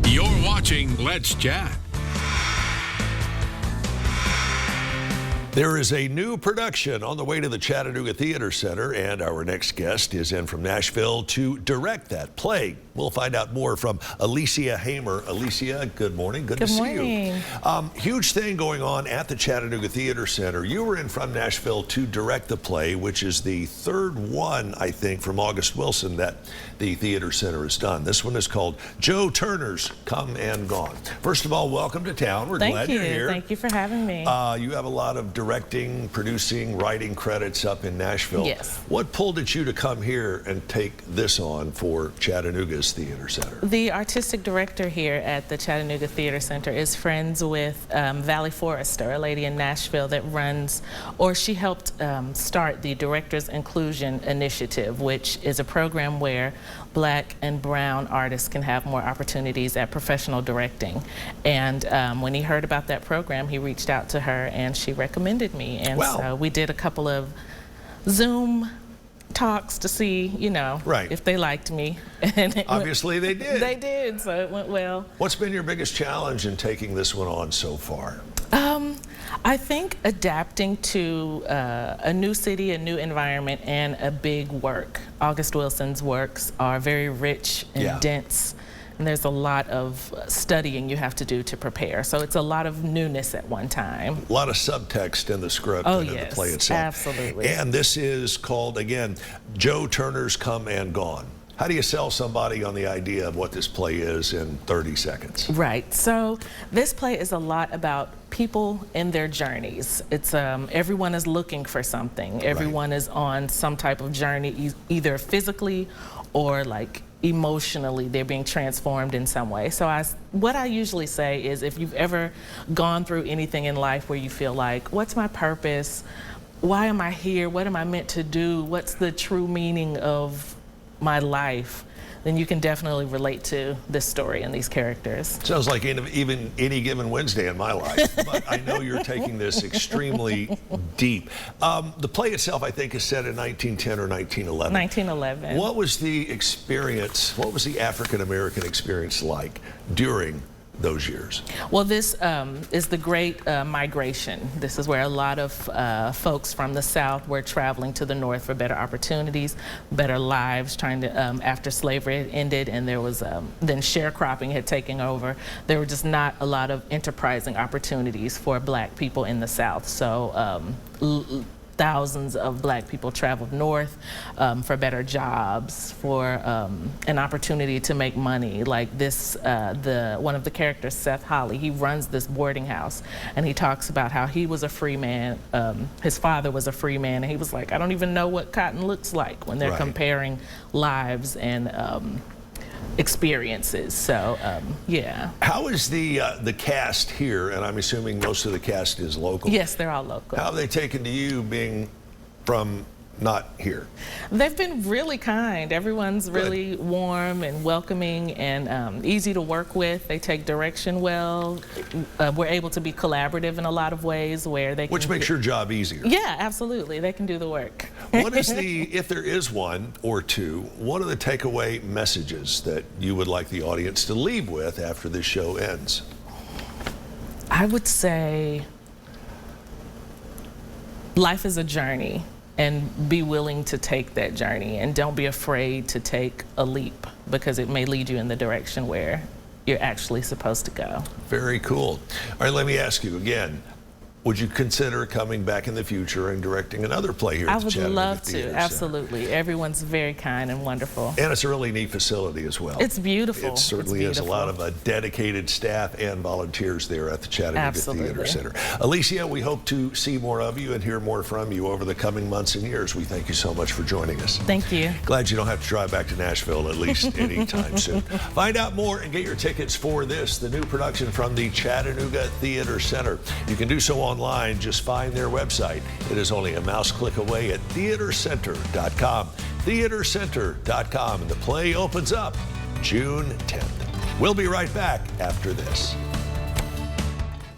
You're watching Let's Chat. There is a new production on the way to the Chattanooga Theater Center, and our next guest is in from Nashville to direct that play. We'll find out more from Alicia Hamer. Alicia, good morning. Good to see you. Huge thing going on at the Chattanooga Theater Center. You were in from Nashville to direct the play, which is the third one, I think, from August Wilson that the Theater Center has done. This one is called Joe Turner's Come and Gone. First of all, welcome to town. We're glad you're here. Thank you for having me. You have a lot of directing, producing, writing credits up in Nashville. Yes. What pulled at you to come here and take this on for Chattanooga's Theater Center? The artistic director here at the Chattanooga Theater Center is friends with Valley Forrester, a lady in Nashville that runs, or she helped start the Directors Inclusion Initiative, which is a program where Black and brown artists can have more opportunities at professional directing. And when he heard about that program, he reached out to her and she recommended me. And so we did a couple of Zoom talks to see, you know, if they liked me. And obviously they did. They did, so it went well. What's been your biggest challenge in taking this one on so far? I think adapting to a new city, a new environment, and a big work. August Wilson's works are very rich and dense, and there's a lot of studying you have to do to prepare. So it's a lot of newness at one time. A lot of subtext in the script and in the play itself. Absolutely. And this is called, again, Joe Turner's Come and Gone. How do you sell somebody on the idea of what this play is in 30 seconds? Right. So this play is a lot about people in their journeys. It's everyone is looking for something. Everyone is on some type of journey, either physically or like emotionally. They're being transformed in some way. So what I usually say is, if you've ever gone through anything in life where you feel like, what's my purpose? Why am I here? What am I meant to do? What's the true meaning of my life? Then you can definitely relate to this story and these characters. Sounds like even any given Wednesday in my life, but I know you're taking this extremely deep. The play itself, I think, is set in 1910 or 1911. 1911. What was the experience, what was the African-American experience like during those years? Well, this is the Great Migration. This is where a lot of folks from the South were traveling to the North for better opportunities, better lives, trying to, after slavery had ended and there was, then sharecropping had taken over, there were just not a lot of enterprising opportunities for Black people in the South. So thousands of Black people traveled north for better jobs, for an opportunity to make money. Like this, one of the characters, Seth Holly, he runs this boarding house, and he talks about how he was a free man. His father was a free man, and he was like, I don't even know what cotton looks like when they're comparing lives and experiences. So yeah. How is the cast here? And I'm assuming most of the cast is local. Yes, they're all local. How have they taken to you being from not here? They've been really kind. Everyone's really warm and welcoming and easy to work with. They take direction well. We're able to be collaborative in a lot of ways where they can... Which makes your job easier. Yeah, absolutely. They can do the work. What is if there is one or two, what are the takeaway messages that you would like the audience to leave with after this show ends? I would say life is a journey, and be willing to take that journey, and don't be afraid to take a leap, because it may lead you in the direction where you're actually supposed to go. Very cool. All right, let me ask you again. Would you consider coming back in the future and directing another play here at the Chattanooga Theater Center? I would love to, absolutely. Everyone's very kind and wonderful. And it's a really neat facility as well. It's beautiful. It certainly is. A lot of dedicated staff and volunteers there at the Chattanooga Theater Center. Alicia, we hope to see more of you and hear more from you over the coming months and years. We thank you so much for joining us. Thank you. Glad you don't have to drive back to Nashville, at least anytime soon. Find out more and get your tickets for this, the new production from the Chattanooga Theater Center. You can do so online. Just find their website. It is only a mouse click away at theatercenter.com. Theatercenter.com. And the play opens up June 10th. We'll be right back after this.